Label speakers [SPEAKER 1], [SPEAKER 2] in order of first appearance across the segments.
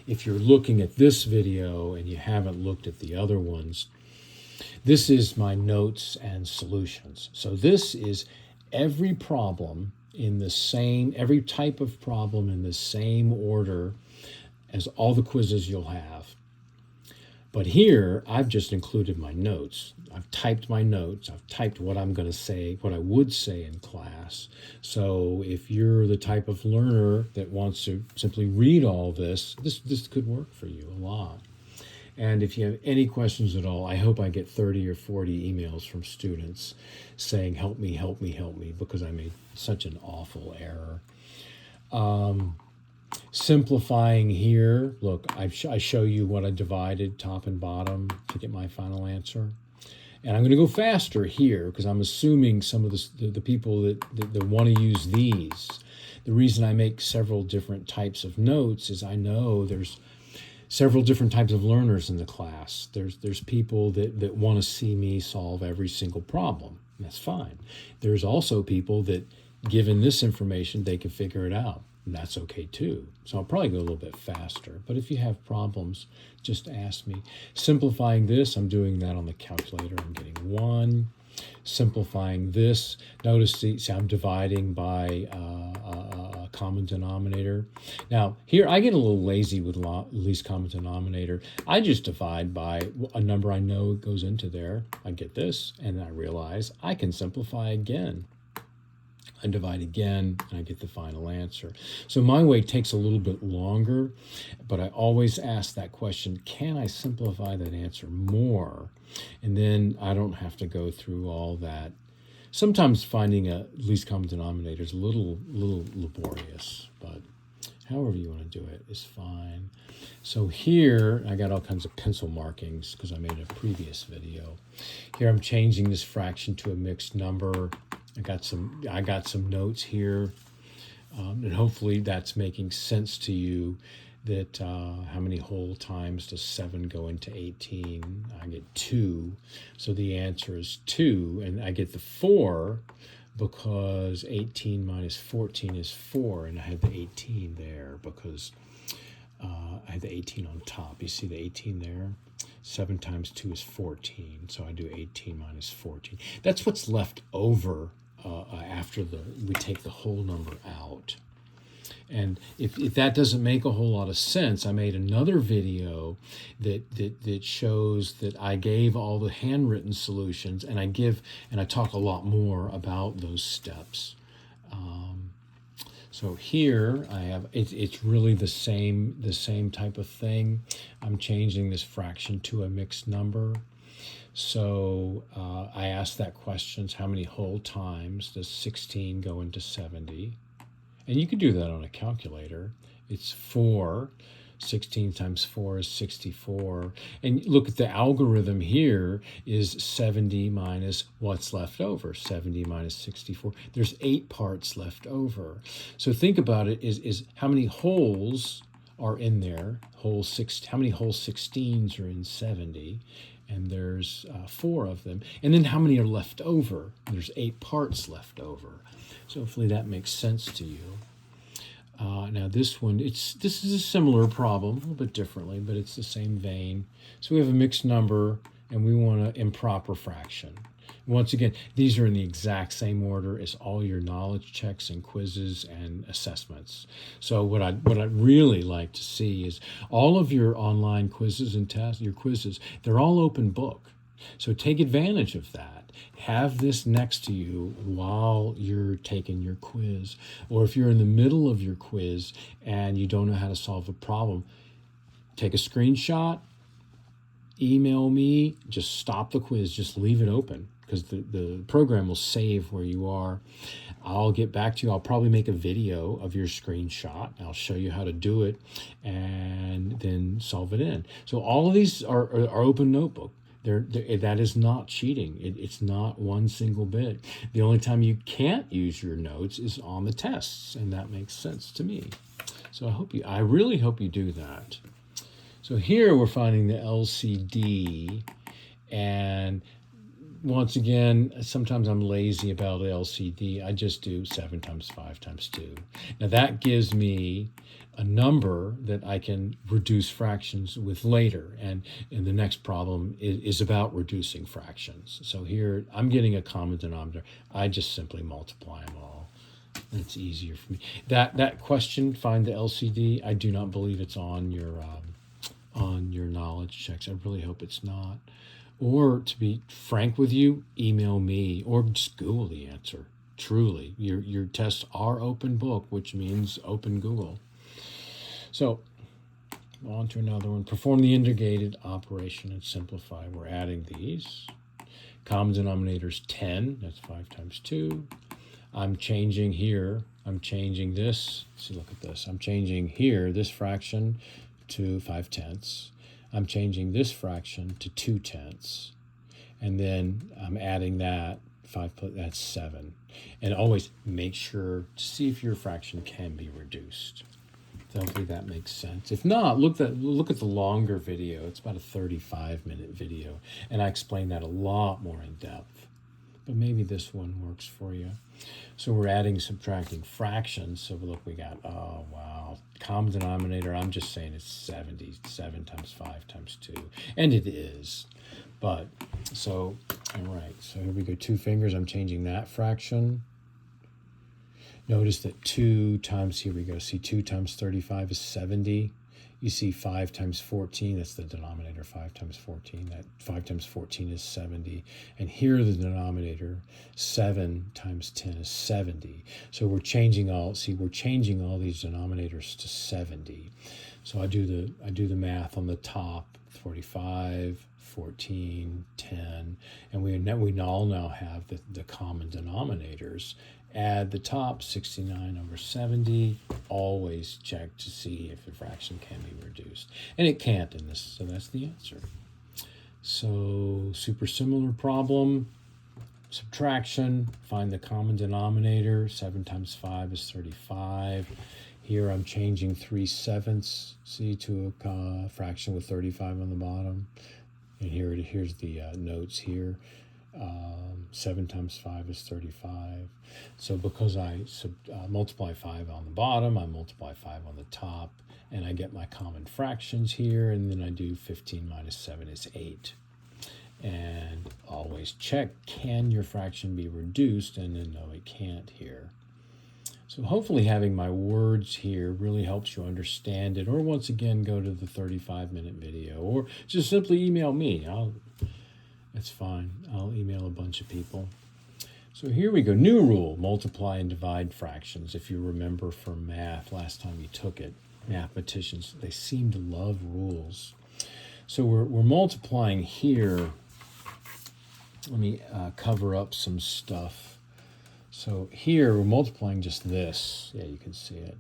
[SPEAKER 1] if you're looking at this video and you haven't looked at the other ones, this is my notes and solutions. So this is every problem in the same, every type of problem in the same order as all the quizzes you'll have. But here, I've just included my notes. I've typed my notes. I've typed what I'm going to say, what I would say in class. So if you're the type of learner that wants to simply read all this could work for you a lot. And if you have any questions at all, I hope I get 30 or 40 emails from students saying, help me, help me, help me, because I made such an awful error. Simplifying here, look, I show you what I divided top and bottom to get my final answer. And I'm going to go faster here because I'm assuming some of the people that want to use these. The reason I make several different types of notes is I know there's several different types of learners in the class. There's people that want to see me solve every single problem. That's fine. There's also people that, given this information, they can figure it out. And that's okay too. So I'll probably go a little bit faster. But if you have problems, just ask me. Simplifying this, I'm doing that on the calculator. I'm getting 1. Simplifying this, notice, see I'm dividing by a common denominator. Now, here I get a little lazy with least common denominator. I just divide by a number I know goes into there. I get this, and I realize I can simplify again. I divide again, and I get the final answer. So my way takes a little bit longer, but I always ask that question, can I simplify that answer more? And then I don't have to go through all that. Sometimes finding a least common denominator is a little laborious, but however you want to do it is fine. So here, I got all kinds of pencil markings because I made a previous video. Here I'm changing this fraction to a mixed number. I got some notes here, and hopefully that's making sense to you. That how many whole times does 7 go into 18? I get 2, so the answer is 2, and I get the 4 because 18 minus 14 is 4, and I had the 18 there because I had the 18 on top. You see the 18 there? 7 times 2 is 14, so I do 18 minus 14. That's what's left over after we take the whole number out. And if that doesn't make a whole lot of sense, I made another video that shows that I gave all the handwritten solutions, and I talk a lot more about those steps. So here I have it's really the same type of thing. I'm changing this fraction to a mixed number. So I asked that question, how many whole times does 16 go into 70? And you could do that on a calculator. It's 4. 16 times 4 is 64. And look at the algorithm here is 70 minus what's left over. 70 minus 64. There's 8 parts left over. So think about it is how many holes are in there? How many whole 16s are in 70? And there's 4 of them. And then how many are left over? There's 8 parts left over. So hopefully that makes sense to you. Now this one, this is a similar problem, a little bit differently, but it's the same vein. So we have a mixed number, and we want an improper fraction. Once again, these are in the exact same order as all your knowledge checks and quizzes and assessments. So what I'd really like to see is all of your online quizzes and tests, your quizzes, they're all open book. So take advantage of that. Have this next to you while you're taking your quiz. Or if you're in the middle of your quiz and you don't know how to solve a problem, take a screenshot, email me, just stop the quiz, just leave it open, because the program will save where you are. I'll get back to you. I'll probably make a video of your screenshot. I'll show you how to do it and then solve it in. So all of these are open notebook. That is not cheating. It's not one single bit. The only time you can't use your notes is on the tests, and that makes sense to me. So I really hope you do that. So here we're finding the LCD, and once again, sometimes I'm lazy about LCD. I just do 7 times 5 times 2. Now that gives me a number that I can reduce fractions with later. And the next problem is about reducing fractions. So here I'm getting a common denominator. I just simply multiply them all. It's easier for me. That question, find the LCD, I do not believe it's on your knowledge checks. I really hope it's not. Or to be frank with you, email me or just Google the answer. Truly, your tests are open book, which means open Google. So on to another one. Perform the integrated operation and simplify. We're adding these. Common denominator is 10. That's 5 times 2. I'm changing here. I'm changing this. See, look at this. I'm changing here this fraction to 5/10. I'm changing this fraction to 2/10. And then I'm adding that. That's 7. And always make sure to see if your fraction can be reduced. Hopefully that makes sense. If not, look at the longer video. It's about a 35-minute video, and I explain that a lot more in depth. But maybe this one works for you. So we're adding, subtracting fractions. So look, we got, oh wow, common denominator. I'm just saying it's 70. 7 times 5 times 2, and it is. But so, all right. So here we go. 2 fingers. I'm changing that fraction. Notice that 2 times, here we go, see 2 times 35 is 70. You see 5 times 14, that's the denominator, 5 times 14. That 5 times 14 is 70. And here the denominator, 7 times 10 is 70. So we're changing all these denominators to 70. So I do the math on the top, 45, 14, 10, and we all now have the common denominators. Add the top, 69 over 70. Always check to see if the fraction can be reduced. And it can't in this, so that's the answer. So super similar problem. Subtraction, find the common denominator. 7 times 5 is 35. Here I'm changing 3/7, see, to a fraction with 35 on the bottom. And here's the notes here. 7 times 5 is 35. So because I multiply 5 on the bottom, I multiply 5 on the top, and I get my common fractions here, and then I do 15 minus 7 is 8. And always check, can your fraction be reduced? And then no, it can't here. So hopefully having my words here really helps you understand it. Or once again, go to the 35-minute video, or just simply email me. That's fine. I'll email a bunch of people. So here we go. New rule, multiply and divide fractions. If you remember from math, last time you took it, mathematicians, they seem to love rules. So we're multiplying here. Let me cover up some stuff. So here we're multiplying just this. Yeah, you can see it.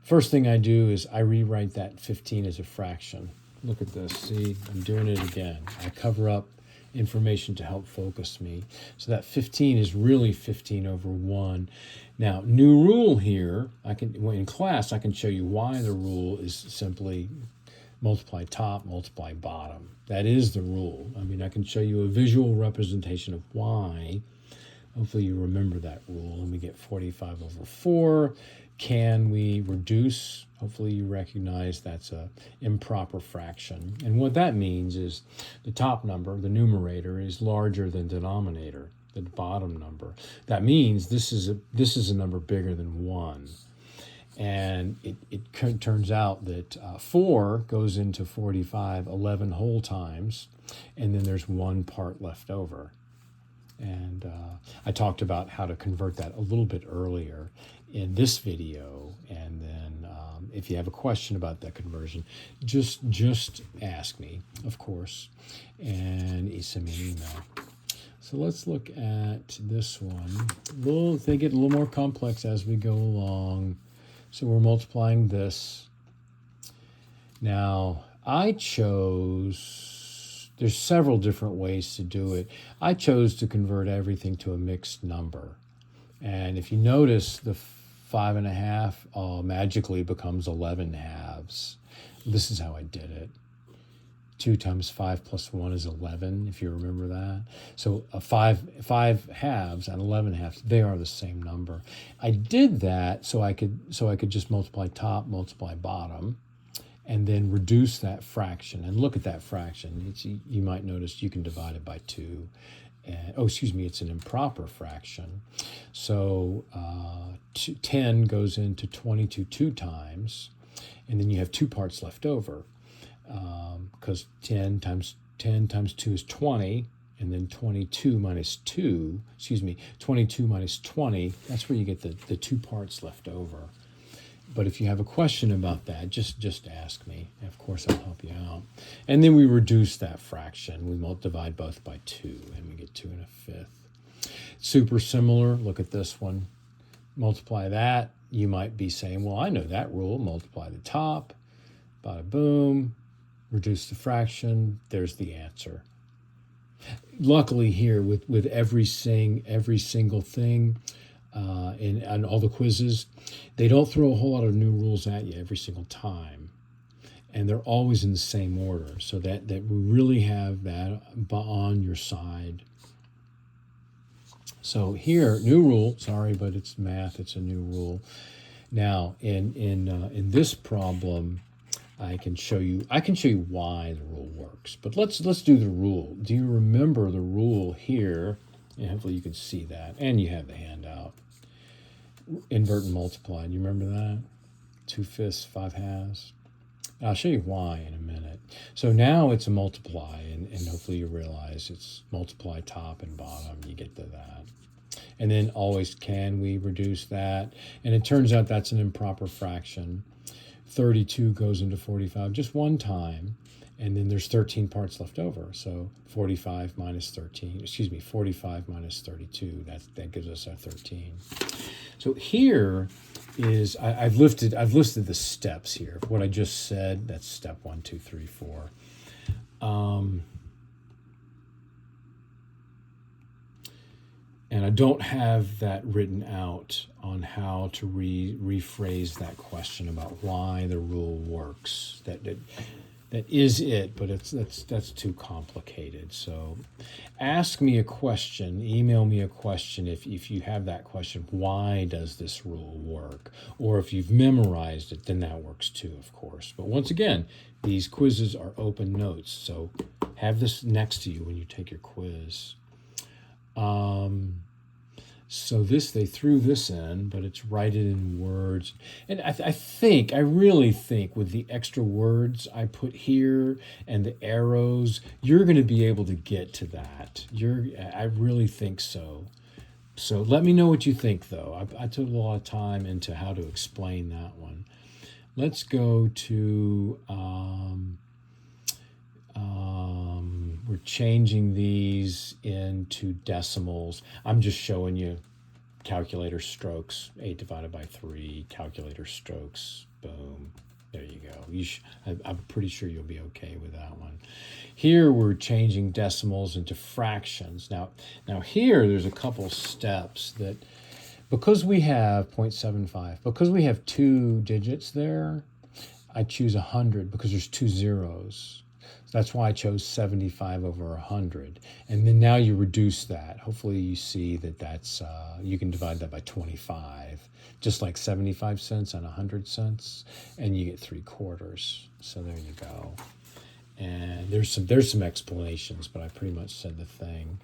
[SPEAKER 1] First thing I do is I rewrite that 15 as a fraction. Look at this. See, I'm doing it again. I cover up information to help focus me. So that 15 is really 15 over 1. Now, new rule here, in class, I can show you why the rule is simply multiply top, multiply bottom. That is the rule. I mean, I can show you a visual representation of why. Hopefully you remember that rule. And we get 45 over 4. Can we reduce? Hopefully you recognize that's a improper fraction. And what that means is the top number, the numerator, is larger than denominator, the bottom number. That means this is a number bigger than 1. And it turns out that 4 goes into 45 11 whole times, and then there's 1 part left over. And I talked about how to convert that a little bit earlier in this video. And then if you have a question about that conversion, just ask me, of course, and send me an email. So let's look at this one. They get a little more complex as we go along. So we're multiplying this. Now, there's several different ways to do it. I chose to convert everything to a mixed number. And if you notice, the 5.5 magically becomes 11 halves. This is how I did it. 2 times 5 plus 1 is 11, if you remember that. So 5 halves and 11 halves, they are the same number. I did that so I could just multiply top, multiply bottom, and then reduce that fraction. And look at that fraction. You might notice you can divide it by 2. It's an improper fraction. So 10 goes into 22 2 times, and then you have 2 parts left over. Because 10 times 2 is 20, and then 22 minus 20, that's where you get the 2 parts left over. But if you have a question about that, just ask me. Of course, I'll help you out. And then we reduce that fraction. We divide both by 2, and we get 2 1/5. Super similar. Look at this one. Multiply that. You might be saying, well, I know that rule. Multiply the top. Bada boom. Reduce the fraction. There's the answer. Luckily here, with every single thing, in all the quizzes, they don't throw a whole lot of new rules at you every single time, and they're always in the same order, so that we really have that on your side. So here, new rule. Sorry, but it's math. It's a new rule. Now, in this problem, I can show you why the rule works. But let's do the rule. Do you remember the rule here? And hopefully you can see that, and you have the handout. Invert and multiply. Do you remember that? 2/5, 5 halves. I'll show you why in a minute. So now it's a multiply, and hopefully you realize it's multiply top and bottom. You get to that. And then always can we reduce that? And it turns out that's an improper fraction. 32 goes into 45 just one time, and then there's 13 parts left over. So 45 minus 32, that gives us our 13. So here is, I've listed the steps here. What I just said, that's step 1, 2, 3, 4. And I don't have that written out on how to rephrase that question about why the rule works. That is it, but that's too complicated. So ask me a question, email me a question if you have that question, why does this rule work? Or if you've memorized it, then that works too, of course. But once again, these quizzes are open notes, so have this next to you when you take your quiz. So they threw this in, but it's write it in words. And I really think with the extra words I put here and the arrows, you're going to be able to get to that. I really think so. So let me know what you think, though. I took a lot of time into how to explain that one. Let's go to... we're changing these into decimals. I'm just showing you calculator strokes, 8 divided by 3, calculator strokes, boom. There you go. I'm pretty sure you'll be okay with that one. Here we're changing decimals into fractions. Now here there's a couple steps that, because we have 0.75, because we have 2 digits there, I choose 100 because there's 2 zeros. That's why I chose 75 over 100. And then now you reduce that. Hopefully you see that's, you can divide that by 25, just like 75 cents and 100 cents, and you get 3/4. So there you go. And there's some explanations, but I pretty much said the thing.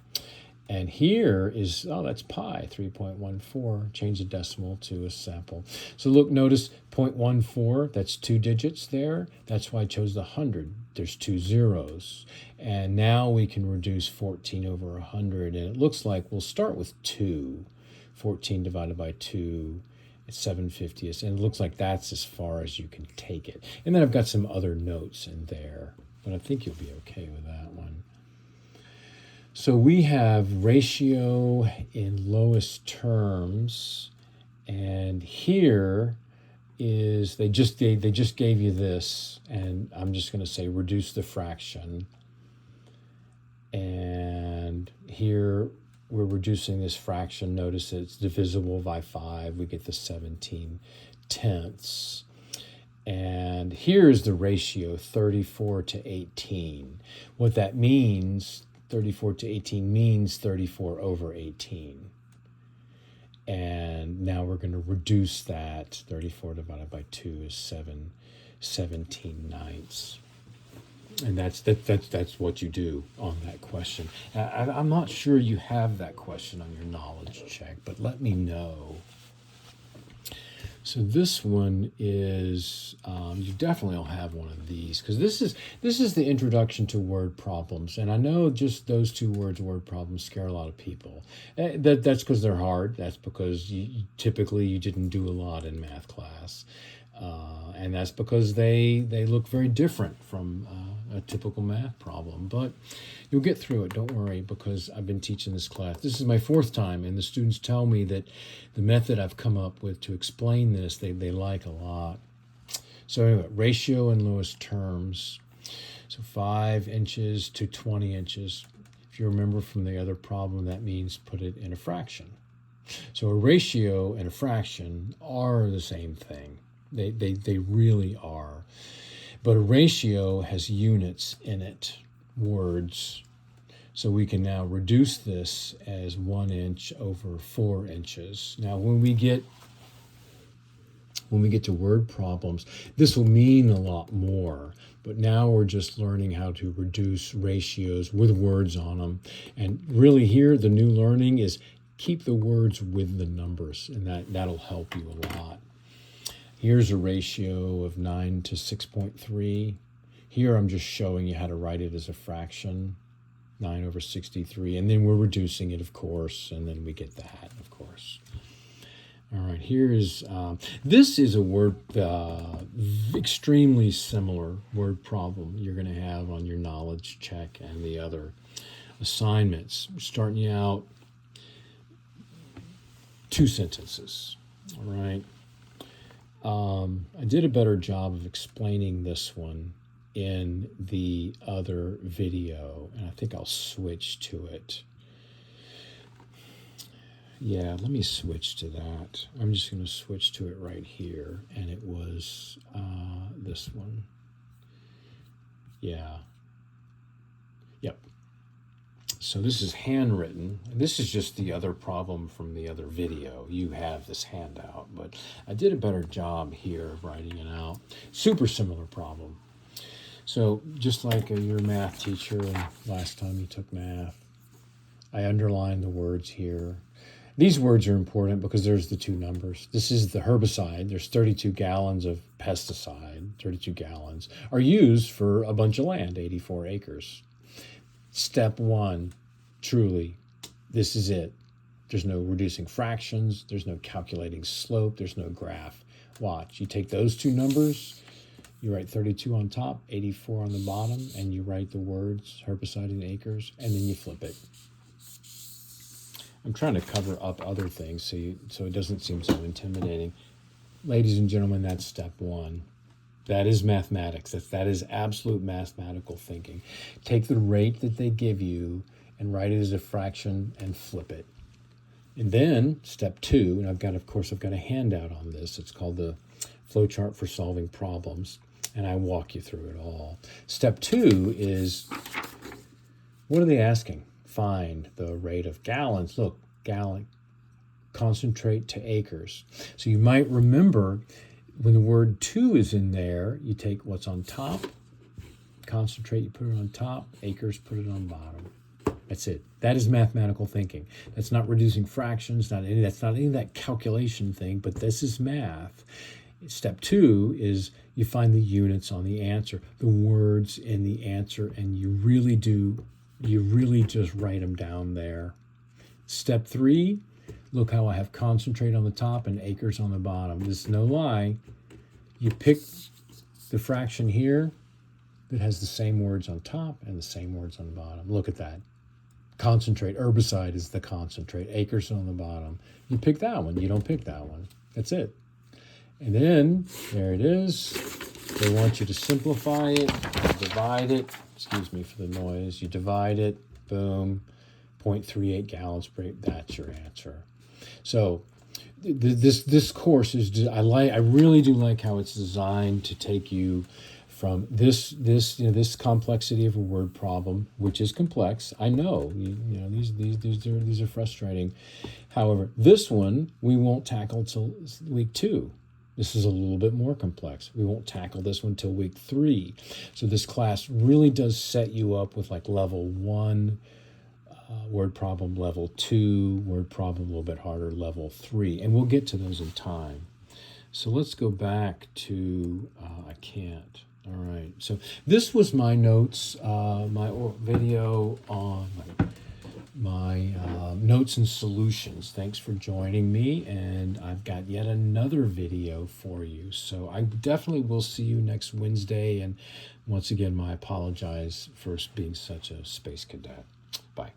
[SPEAKER 1] And here is, that's pi, 3.14. Change the decimal to a sample. So look, notice 0.14, that's 2 digits there. That's why I chose the 100. There's 2 zeros. And now we can reduce 14 over 100. And it looks like we'll start with 2. 14 divided by 2, it's 7/50. And it looks like that's as far as you can take it. And then I've got some other notes in there, but I think you'll be okay with that one. So we have ratio in lowest terms, and here is they just gave you this, and I'm just going to say reduce the fraction. And here we're reducing this fraction. Notice it's divisible by 5. We get the 17 tenths. And Here's the ratio 34 to 18. What that means, 34 to 18 means 34 over 18. And now we're going to reduce that. 34 divided by 2 is 17/9. And that's what you do on that question. I'm not sure you have that question on your knowledge check, but let me know. So this one is, you definitely will have one of these, because this is the introduction to word problems. And I know just those two words, word problems, scare a lot of people. That's because they're hard. That's because typically you didn't do a lot in math class. And that's because they look very different from a typical math problem. But you'll get through it, don't worry, because I've been teaching this class. This is my 4th time, and the students tell me that the method I've come up with to explain this, they like a lot. So anyway, ratio in lowest terms. So 5 inches to 20 inches. If you remember from the other problem, that means put it in a fraction. So a ratio and a fraction are the same thing. They really are. But a ratio has units in it, words. So we can now reduce this as 1 inch over 4 inches. Now, when we get to word problems, this will mean a lot more. But now we're just learning how to reduce ratios with words on them. And really here, the new learning is keep the words with the numbers, and that'll help you a lot. Here's a ratio of 9 to 6.3. Here I'm just showing you how to write it as a fraction, 9 over 63. And then we're reducing it, of course, and then we get that, of course. All right, this is a word, extremely similar word problem you're going to have on your knowledge check and the other assignments. We're starting you out 2 sentences, all right? I did a better job of explaining this one in the other video, and I think I'll switch to it. Yeah, let me switch to that. I'm just going to switch to it right here, and it was this one. Yeah. Yep. So this is handwritten. This is just the other problem from the other video. You have this handout, but I did a better job here of writing it out. Super similar problem. So just like your math teacher last time you took math, I underlined the words here. These words are important because there's the 2 numbers. This is the herbicide. There's 32 gallons of pesticide. 32 gallons are used for a bunch of land, 84 acres. Step 1, truly, this is it. There's no reducing fractions. There's no calculating slope. There's no graph. Watch. You take those 2 numbers, you write 32 on top, 84 on the bottom, and you write the words herbicide in acres, and then you flip it. I'm trying to cover up other things so it doesn't seem so intimidating. Ladies and gentlemen, that's step 1. That is mathematics. That is absolute mathematical thinking. Take the rate that they give you and write it as a fraction and flip it. And then step 2, and I've got a handout on this. It's called the flowchart for solving problems, and I walk you through it all. Step 2 is, what are they asking? Find the rate of gallons. Look, gallon, concentrate to acres. So you might remember when the word 2 is in there, you take what's on top, concentrate, you put it on top, acres, put it on bottom. That's it. That is mathematical thinking. That's not reducing fractions, that's not any of that calculation thing, but this is math. Step 2 is you find the units on the answer, the words in the answer, and you really just write them down there. Step 3, look how I have concentrate on the top and acres on the bottom. This is no lie. You pick the fraction here that has the same words on top and the same words on the bottom. Look at that. Concentrate, herbicide is the concentrate, acres on the bottom. You pick that one, you don't pick that one. That's it. And then, there it is. They want you to simplify it, divide it. Excuse me for the noise. You divide it, boom, 0.38 gallons per acre. That's your answer. So this course is, I really do like how it's designed to take you from this complexity of a word problem, which is complex. I know, these are frustrating. However, this one we won't tackle till week 2. This is a little bit more complex. We won't tackle this one till week 3. So this class really does set you up with like level 1 word problem, level 2 word problem, a little bit harder, level 3, and we'll get to those in time. So let's go back to I can't. All right. So this was my notes, my video on my notes and solutions. Thanks for joining me, and I've got yet another video for you. So I definitely will see you next Wednesday, and once again, my apologize for being such a space cadet. Bye.